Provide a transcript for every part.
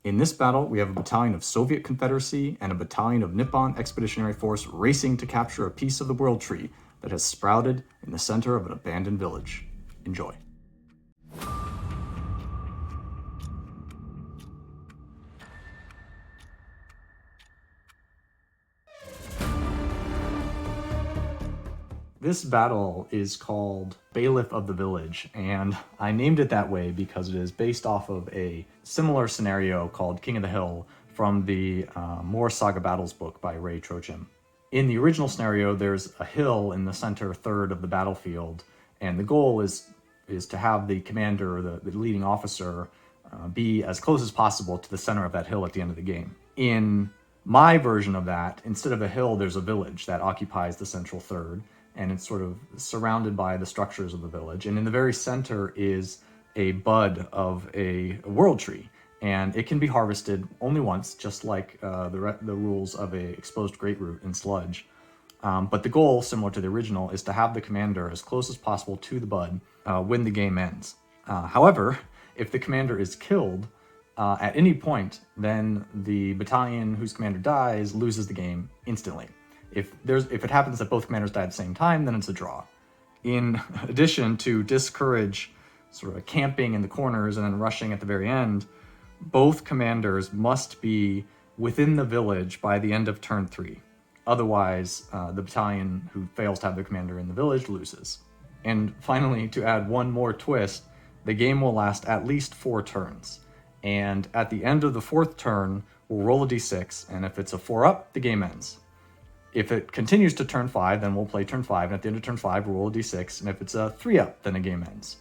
In this battle, we have a battalion of Soviet Confederacy and a battalion of Nippon Expeditionary Force racing to capture a piece of the World Tree that has sprouted in the center of an abandoned village. Enjoy. This battle is called Bailiff of the Village, and I named it that way because it is based off of a similar scenario called King of the Hill from the Moor Saga Battles book by Ray Trochim. In the original scenario, there's a hill in the center third of the battlefield, and the goal is to have the commander or the leading officer be as close as possible to the center of that hill at the end of the game. In my version of that, instead of a hill, there's a village that occupies the central third, and it's sort of surrounded by the structures of the village. And in the very center is a bud of a world tree, and it can be harvested only once, just like the rules of a exposed great root in Sludge. But the goal, similar to the original, is to have the commander as close as possible to the bud when the game ends. However, if the commander is killed at any point, then the battalion whose commander dies loses the game instantly. If it happens that both commanders die at the same time, then it's a draw. In addition, to discourage sort of camping in the corners and then rushing at the very end, both commanders must be within the village by the end of turn 3. Otherwise, the battalion who fails to have their commander in the village loses. And finally, to add one more twist, the game will last at least 4 turns. And at the end of the 4th turn, we'll roll a d6, and if it's a 4-up, the game ends. If it continues to turn 5, then we'll play turn 5, and at the end of turn 5, we'll roll a d6, and if it's a 3-up, then the game ends.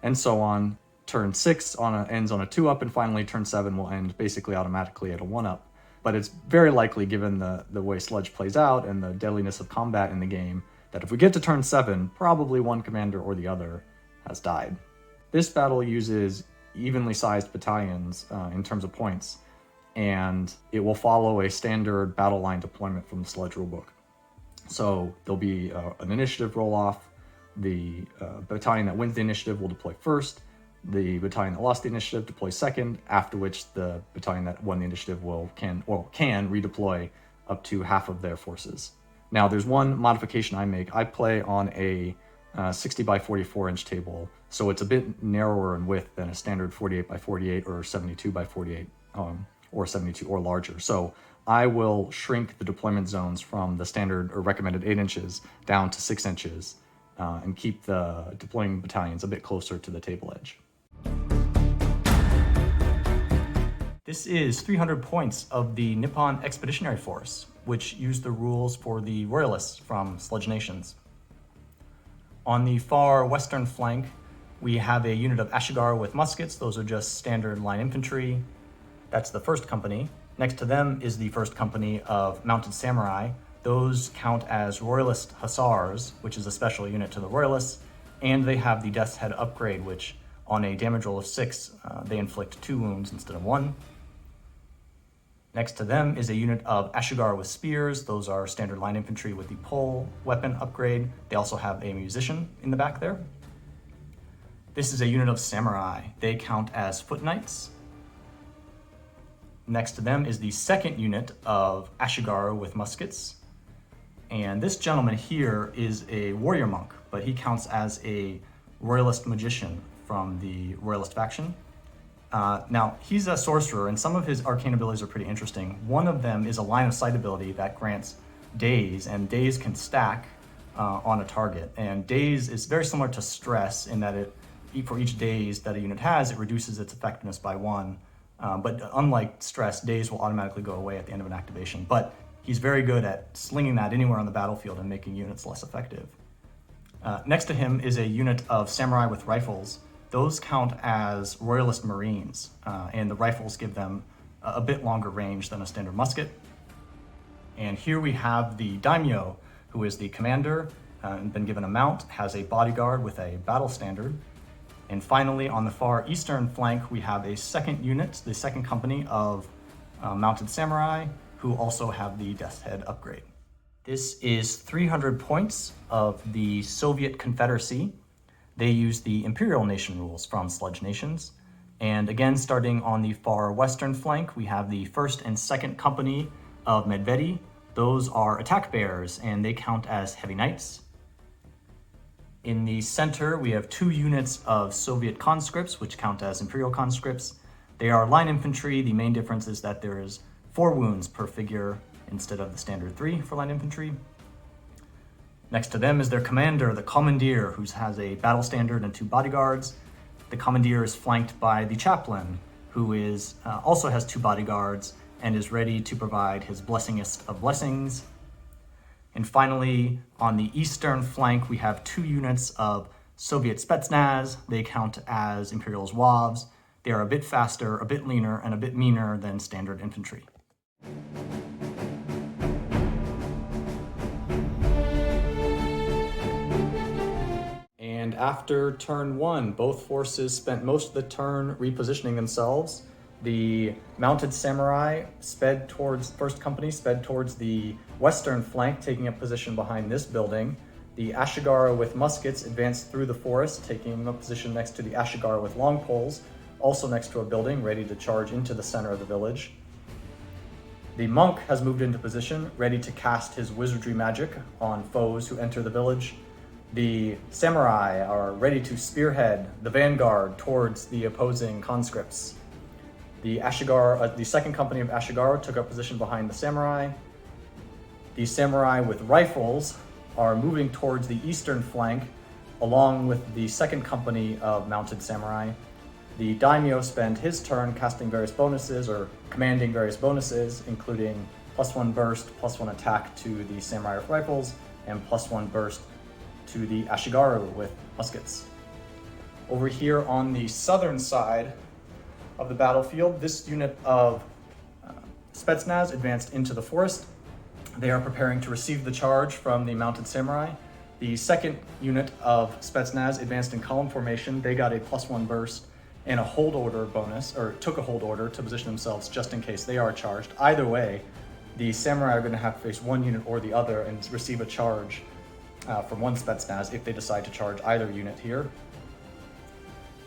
And so on. Turn 6 ends on a 2-up, and finally turn 7 will end basically automatically at a 1-up. But it's very likely, given the way Sludge plays out and the deadliness of combat in the game, that if we get to turn 7, probably one commander or the other has died. This battle uses evenly sized battalions in terms of points, and it will follow a standard battle line deployment from the Sludge rulebook. So there'll be an initiative roll-off. The battalion that wins the initiative will deploy first. The battalion that lost the initiative deploys second, after which the battalion that won the initiative can redeploy up to half of their forces. Now, there's one modification I make. I play on a 60 by 44 inch table, so it's a bit narrower in width than a standard 48 by 48 or 72 by 48. Or 72 or larger. So I will shrink the deployment zones from the standard or recommended 8 inches down to 6 inches and keep the deploying battalions a bit closer to the table edge. This is 300 points of the Nippon Expeditionary Force, which used the rules for the Royalists from Sludge Nations. On the far western flank, we have a unit of Ashigar with muskets. Those are just standard line infantry. That's the first company. Next to them is the first company of mounted samurai. Those count as Royalist Hussars, which is a special unit to the Royalists, and they have the Death's Head upgrade, which on a damage roll of 6, they inflict 2 wounds instead of 1. Next to them is a unit of Ashigar with spears. Those are standard line infantry with the pole weapon upgrade. They also have a musician in the back there. This is a unit of samurai. They count as foot knights. Next to them is the second unit of Ashigar with muskets. And this gentleman here is a warrior monk, but he counts as a royalist magician from the royalist faction. Now, he's a sorcerer, and some of his arcane abilities are pretty interesting. One of them is a line of sight ability that grants daze, and daze can stack on a target. And daze is very similar to stress in that for each daze that a unit has, it reduces its effectiveness by 1. But unlike stress, daze will automatically go away at the end of an activation. But he's very good at slinging that anywhere on the battlefield and making units less effective. Next to him is a unit of samurai with rifles. Those count as Royalist Marines, and the rifles give them a bit longer range than a standard musket. And here we have the daimyo, who is the commander, and been given a mount, has a bodyguard with a battle standard. And finally, on the far eastern flank, we have a second unit, the second company of mounted samurai, who also have the Death's Head upgrade. This is 300 points of the Soviet Confederacy. They use the Imperial Nation rules from Sludge Nations. And again, starting on the far western flank, we have the 1st and 2nd Company of Medvedi. Those are attack bears, and they count as heavy knights. In the center, we have 2 units of Soviet conscripts, which count as imperial conscripts. They are line infantry. The main difference is that there is 4 wounds per figure instead of the standard 3 for line infantry. Next to them is their commander, the commandeer, who has a battle standard and 2 bodyguards. The commandeer is flanked by the chaplain, who is also has 2 bodyguards and is ready to provide his blessingest of blessings. And finally, on the eastern flank, we have 2 units of Soviet Spetsnaz. They count as Imperial Zouaves. They are a bit faster, a bit leaner, and a bit meaner than standard infantry. And after turn 1, both forces spent most of the turn repositioning themselves. The mounted samurai sped towards, 1st Company sped towards the western flank, taking up position behind this building. The Ashigara with muskets advanced through the forest, taking a position next to the Ashigara with long poles, also next to a building, ready to charge into the center of the village. The monk has moved into position, ready to cast his wizardry magic on foes who enter the village. The samurai are ready to spearhead the vanguard towards the opposing conscripts. The 2nd Company of Ashigara took up position behind the samurai. The samurai with rifles are moving towards the eastern flank, along with the 2nd Company of mounted samurai. The daimyo spent his turn casting various bonuses or commanding various bonuses, including +1 burst, +1 attack to the samurai with rifles, and +1 burst to the Ashigaru with muskets. Over here on the southern side of the battlefield, this unit of Spetsnaz advanced into the forest. They are preparing to receive the charge from the mounted samurai. The 2nd unit of Spetsnaz advanced in column formation. They got a +1 burst and a hold order bonus, or took a hold order to position themselves just in case they are charged. Either way, the samurai are going to have to face one unit or the other and receive a charge from one Spetsnaz if they decide to charge either unit here.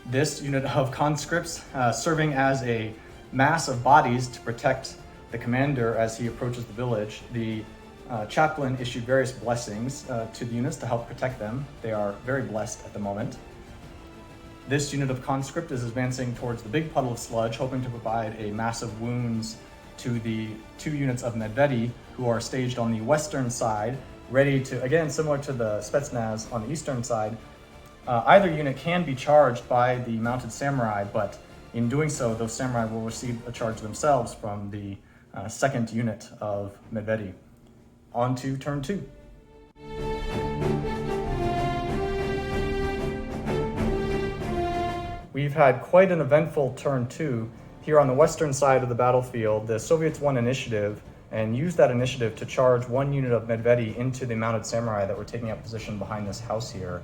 This unit of conscripts serving as a mass of bodies to protect the commander as he approaches the village. The chaplain issued various blessings to the units to help protect them. They are very blessed at the moment. This unit of conscript is advancing towards the big puddle of sludge, hoping to provide a massive wounds to the 2 units of Medvedi who are staged on the western side, ready to, again, similar to the Spetsnaz on the eastern side. Either unit can be charged by the mounted samurai, but in doing so, those samurai will receive a charge themselves from the 2nd unit of Medvedi. On to turn 2. We've had quite an eventful turn 2. Here on the western side of the battlefield, the Soviets won initiative and used that initiative to charge 1 unit of Medvedi into the mounted samurai that were taking up position behind this house here.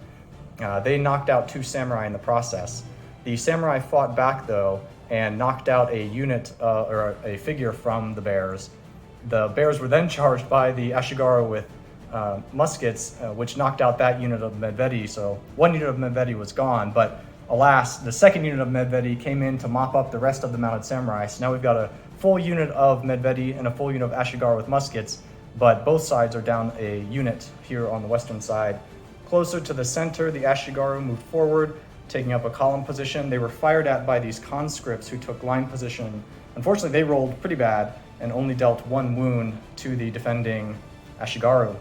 They knocked out 2 samurai in the process. The samurai fought back though and knocked out a unit or a figure from the bears. The bears were then charged by the Ashigara with muskets, which knocked out that unit of Medvedi. So 1 unit of Medvedi was gone, but alas, the 2nd unit of Medvedi came in to mop up the rest of the mounted samurai. So now we've got a full unit of Medvedi and a full unit of Ashigara with muskets, but both sides are down a unit here on the western side. Closer to the center, the Ashigaru moved forward, taking up a column position. They were fired at by these conscripts who took line position. Unfortunately, they rolled pretty bad and only dealt 1 wound to the defending Ashigaru.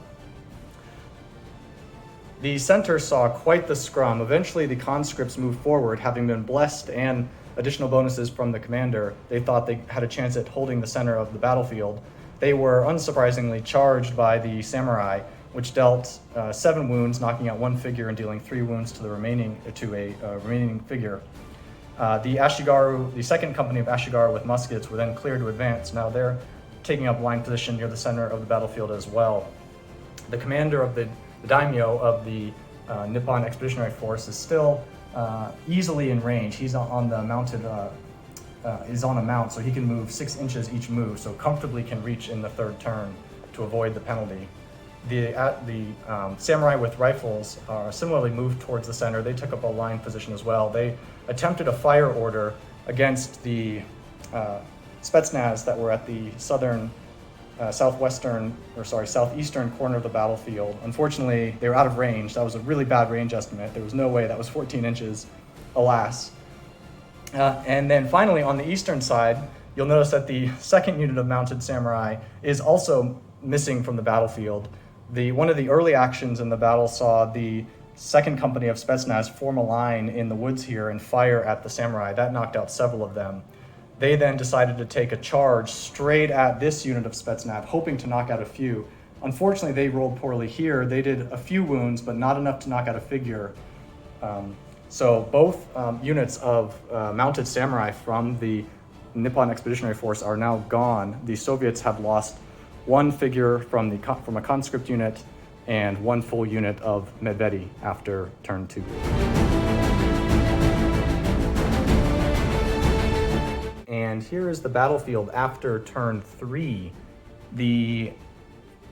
The center saw quite the scrum. Eventually, the conscripts moved forward, having been blessed and additional bonuses from the commander. They thought they had a chance at holding the center of the battlefield. They were unsurprisingly charged by the samurai, which dealt 7 wounds, knocking out 1 figure and dealing 3 wounds to the remaining figure. The Ashigaru, the 2nd Company of Ashigaru with muskets were then cleared to advance. Now they're taking up line position near the center of the battlefield as well. The commander of the daimyo of the Nippon Expeditionary Force is still easily in range. He's on the mounted, is on a mount, so he can move 6 inches each move, so comfortably can reach in the 3rd turn to avoid the penalty. The samurai with rifles similarly moved towards the center. They took up a line position as well. They attempted a fire order against the Spetsnaz that were at the southeastern corner of the battlefield. Unfortunately, they were out of range. That was a really bad range estimate. There was no way that was 14 inches, alas. And then finally, on the eastern side, you'll notice that the second unit of mounted samurai is also missing from the battlefield. One of the early actions in the battle saw the second company of Spetsnaz form a line in the woods here and fire at the samurai. That knocked out several of them. They then decided to take a charge straight at this unit of Spetsnaz, hoping to knock out a few. Unfortunately, they rolled poorly here. They did a few wounds, but not enough to knock out a figure. So both units of mounted samurai from the Nippon Expeditionary Force are now gone. The Soviets have lost one figure from a conscript unit and one full unit of Medvedi after turn 2. And here is the battlefield after turn 3. The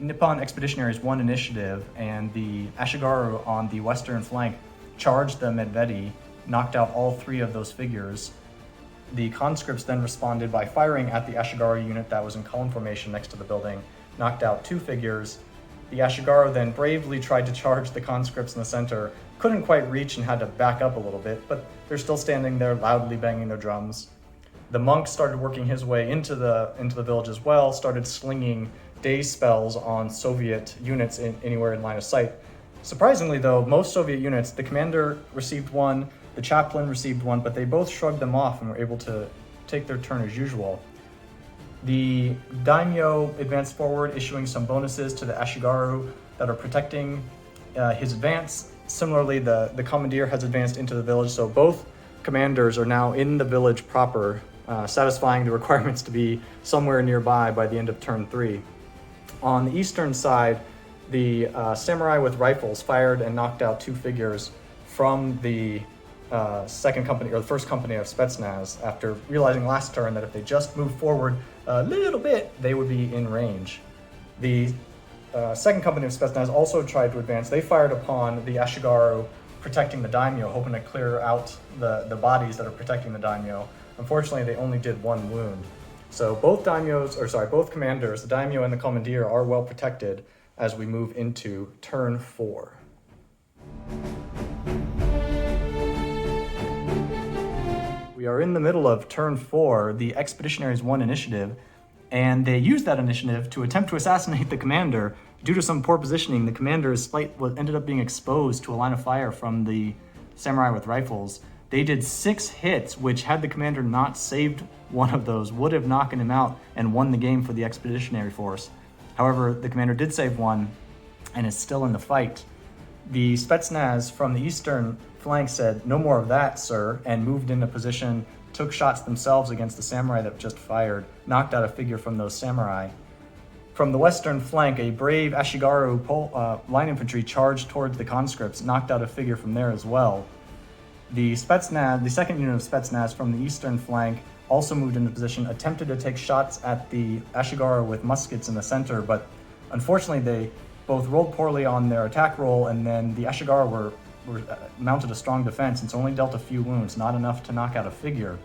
Nippon Expeditionaries won initiative, and the Ashigaru on the western flank charged the Medvedi, knocked out all 3 of those figures. The conscripts then responded by firing at the Ashigaru unit that was in column formation next to the building, knocked out 2 figures. The Ashigaru then bravely tried to charge the conscripts in the center, couldn't quite reach and had to back up a little bit, but they're still standing there loudly banging their drums. The monk started working his way into the village as well, started slinging daze spells on Soviet units anywhere in line of sight. Surprisingly though, most Soviet units, the commander received one, the chaplain received one, but they both shrugged them off and were able to take their turn as usual. The daimyo advanced forward, issuing some bonuses to the Ashigaru that are protecting his advance. Similarly, the commandeer has advanced into the village, so both commanders are now in the village proper, satisfying the requirements to be somewhere nearby by the end of turn 3. On the eastern side, the samurai with rifles fired and knocked out 2 figures from the second company, or the first company of Spetsnaz, after realizing last turn that if they just moved forward a little bit, they would be in range. The second company of Spetsnaz also tried to advance. They fired upon the Ashigaru protecting the daimyo, hoping to clear out the bodies that are protecting the daimyo. Unfortunately, they only did 1 wound. So both commanders, the daimyo and the commandeer, are well protected as we move into turn 4. We are in the middle of turn 4. The Expeditionaries won initiative, and they used that initiative to attempt to assassinate the commander. Due to some poor positioning, the commander ended up being exposed to a line of fire from the samurai with rifles. They did 6 hits, which, had the commander not saved one of those, would have knocked him out and won the game for the Expeditionary Force. However, the commander did save one and is still in the fight. The Spetsnaz from the eastern flank said, "No more of that, sir," and moved into position, took shots themselves against the samurai that just fired, knocked out a figure from those samurai. From the western flank, a brave Ashigaru line infantry charged towards the conscripts, knocked out a figure from there as well. The second unit of Spetsnaz from the eastern flank also moved into position, attempted to take shots at the Ashigaru with muskets in the center, but unfortunately they both rolled poorly on their attack roll, and then the Ashigaru were mounted a strong defense and so only dealt a few wounds, not enough to knock out a figure.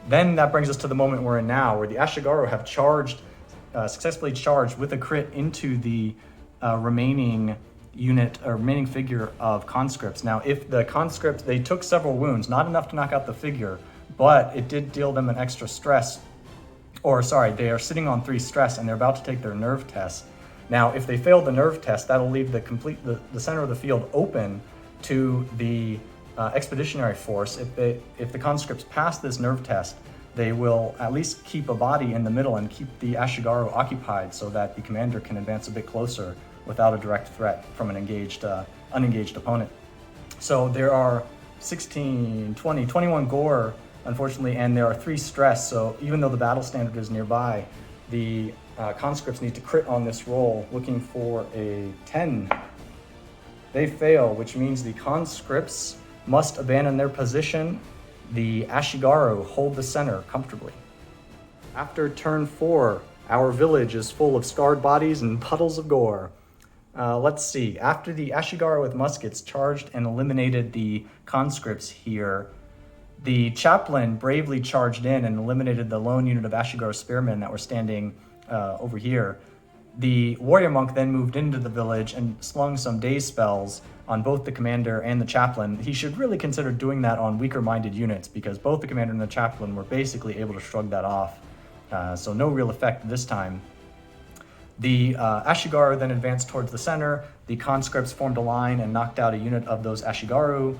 Then that brings us to the moment we're in now, where the Ashigaru have successfully charged with a crit into the remaining figure of conscripts. Now, if the conscripts, they took several wounds, not enough to knock out the figure, but it did deal them an extra stress, they are sitting on 3 stress and they're about to take their nerve test. Now, if they fail the nerve test, that'll leave the center of the field open to the Expeditionary Force. If the conscripts pass this nerve test, they will at least keep a body in the middle and keep the Ashigaru occupied so that the commander can advance a bit closer without a direct threat from an unengaged opponent. So there are 21 gore, unfortunately, and there are 3 stress. So even though the battle standard is nearby, the conscripts need to crit on this roll, looking for a 10. They fail, which means the conscripts must abandon their position. The Ashigaru hold the center comfortably. After turn 4, our village is full of scarred bodies and puddles of gore. Let's see. After the Ashigaru with muskets charged and eliminated the conscripts here, The chaplain bravely charged in and eliminated the lone unit of Ashigaru spearmen that were standing over here. The warrior monk then moved into the village and slung some daze spells on both the commander and the chaplain. He should really consider doing that on weaker-minded units, because both the commander and the chaplain were basically able to shrug that off. So no real effect this time. The Ashigaru then advanced towards the center. The conscripts formed a line and knocked out a unit of those Ashigaru.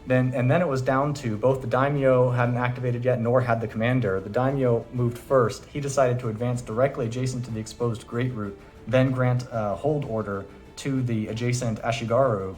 Then it was down to both the daimyo hadn't activated yet, nor had the commander. The daimyo moved first. He decided to advance directly adjacent to the exposed Great Root, then grant a hold order to the adjacent Ashigaru.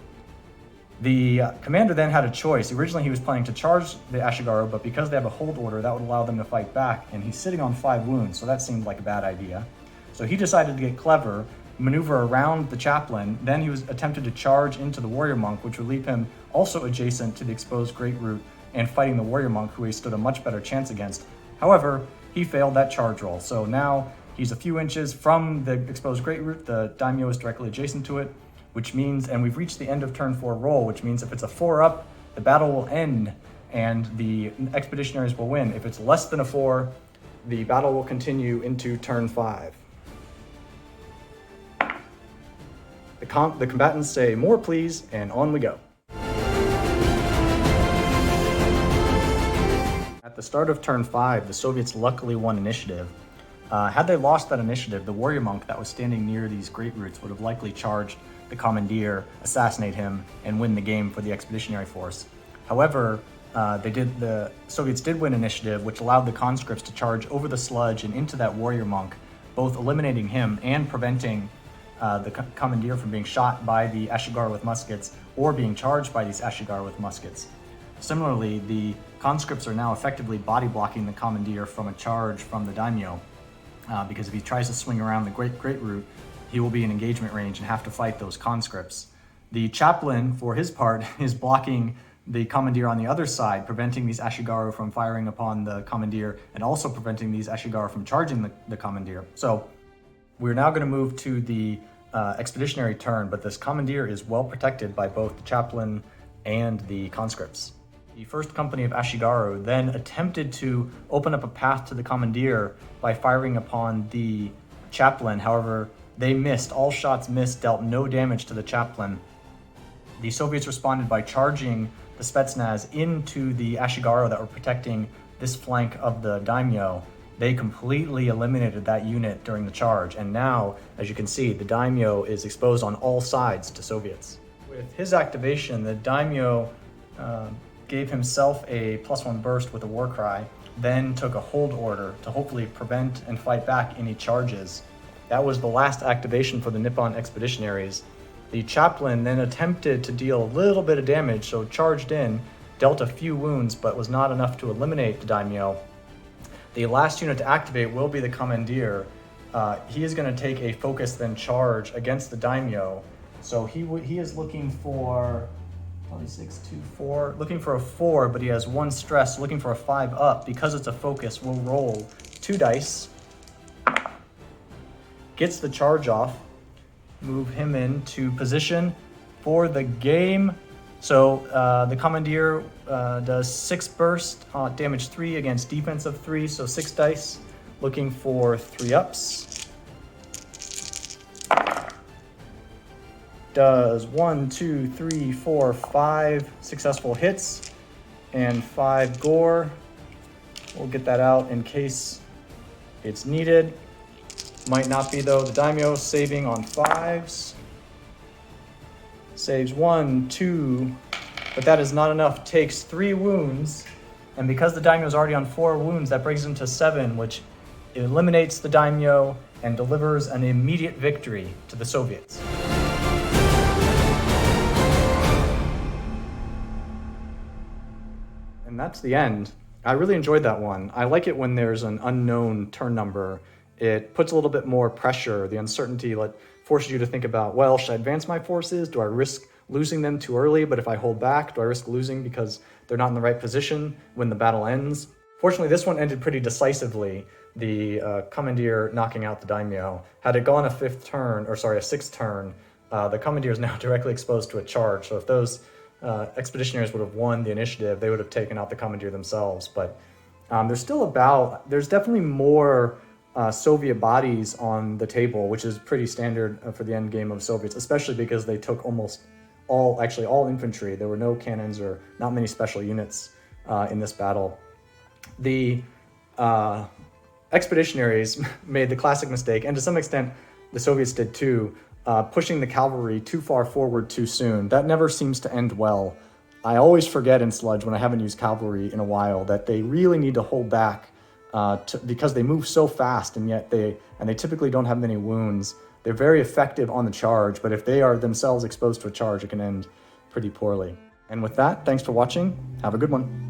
The commander then had a choice. Originally he was planning to charge the Ashigaru, but because they have a hold order, that would allow them to fight back, and he's sitting on 5 wounds, so that seemed like a bad idea. So he decided to get clever, maneuver around the chaplain, then he was attempted to charge into the warrior monk, which would leave him also adjacent to the exposed Great Root and fighting the warrior monk, who he stood a much better chance against. However, he failed that charge roll, so now he's a few inches from the exposed Great Root. The daimyo is directly adjacent to it, which means, and we've reached the end of turn 4 roll, which means if it's a 4 up, the battle will end and the expeditionaries will win. If it's less than a 4, the battle will continue into turn 5. The combatants say, "More please," and on we go. At the start of turn 5, the Soviets luckily won initiative. Had they lost that initiative, the warrior monk that was standing near these Great Roots would have likely charged the commandeer, assassinate him, and win the game for the expeditionary force. However, the Soviets did win initiative, which allowed the conscripts to charge over the sludge and into that warrior monk, both eliminating him and preventing the commandeer from being shot by the Ashigaru with muskets or being charged by these Ashigaru with muskets. Similarly, the conscripts are now effectively body blocking the commandeer from a charge from the daimyo, because if he tries to swing around the Great Root, he will be in engagement range and have to fight those conscripts. The chaplain, for his part, is blocking the commandeer on the other side, preventing these Ashigaru from firing upon the commandeer and also preventing these Ashigaru from charging the commandeer. So we're now going to move to the expeditionary turn, but this commandeer is well protected by both the chaplain and the conscripts. The first company of Ashigaru then attempted to open up a path to the commandeer by firing upon the chaplain. However, they missed. All shots missed, dealt no damage to the chaplain. The Soviets responded by charging the Spetsnaz into the Ashigaru that were protecting this flank of the daimyo. They completely eliminated that unit during the charge, and now, as you can see, the daimyo is exposed on all sides to Soviets. With his activation, the daimyo gave himself a +1 burst with a war cry, then took a hold order to hopefully prevent and fight back any charges. That was the last activation for the Nippon Expeditionaries. The chaplain then attempted to deal a little bit of damage, so charged in, dealt a few wounds, but was not enough to eliminate the daimyo. The last unit to activate will be the commandeer. He is going to take a focus then charge against the daimyo. So he is looking for 6, 2, 4, looking for a 4, but he has 1 stress, looking for a 5 up. Because it's a focus, we'll roll 2 dice. Gets the charge off. Move him into position for the game. So the commandeer does 6 burst, damage 3 against defense of 3, so 6 dice. Looking for 3 ups. Does 1, 2, 3, 4, 5 successful hits and 5 gore. We'll get that out in case it's needed. Might not be though. The daimyo saving on 5s. Saves 1, 2, but that is not enough. Takes 3 wounds, and because the daimyo is already on 4 wounds, that brings him to 7, which eliminates the daimyo and delivers an immediate victory to the Soviets. And that's the end. I really enjoyed that one. I like it when there's an unknown turn number. It puts a little bit more pressure. The uncertainty forces you to think about, well, should I advance my forces? Do I risk losing them too early? But if I hold back, do I risk losing because they're not in the right position when the battle ends? Fortunately, this one ended pretty decisively, the commandeer knocking out the daimyo. Had it gone a 6th turn, the commandeer is now directly exposed to a charge. So if those Expeditionaries would have won the initiative, they would have taken out the commandeer themselves. But there's definitely more Soviet bodies on the table, which is pretty standard for the end game of Soviets, especially because they took almost all infantry. There were no cannons or not many special units in this battle. The Expeditionaries made the classic mistake, and to some extent the Soviets did too, pushing the cavalry too far forward too soon. That never seems to end well. I always forget in Sludge, when I haven't used cavalry in a while, that they really need to hold back because they move so fast, and yet they typically don't have many wounds. They're very effective on the charge, but if they are themselves exposed to a charge, it can end pretty poorly. And with that, thanks for watching. Have a good one.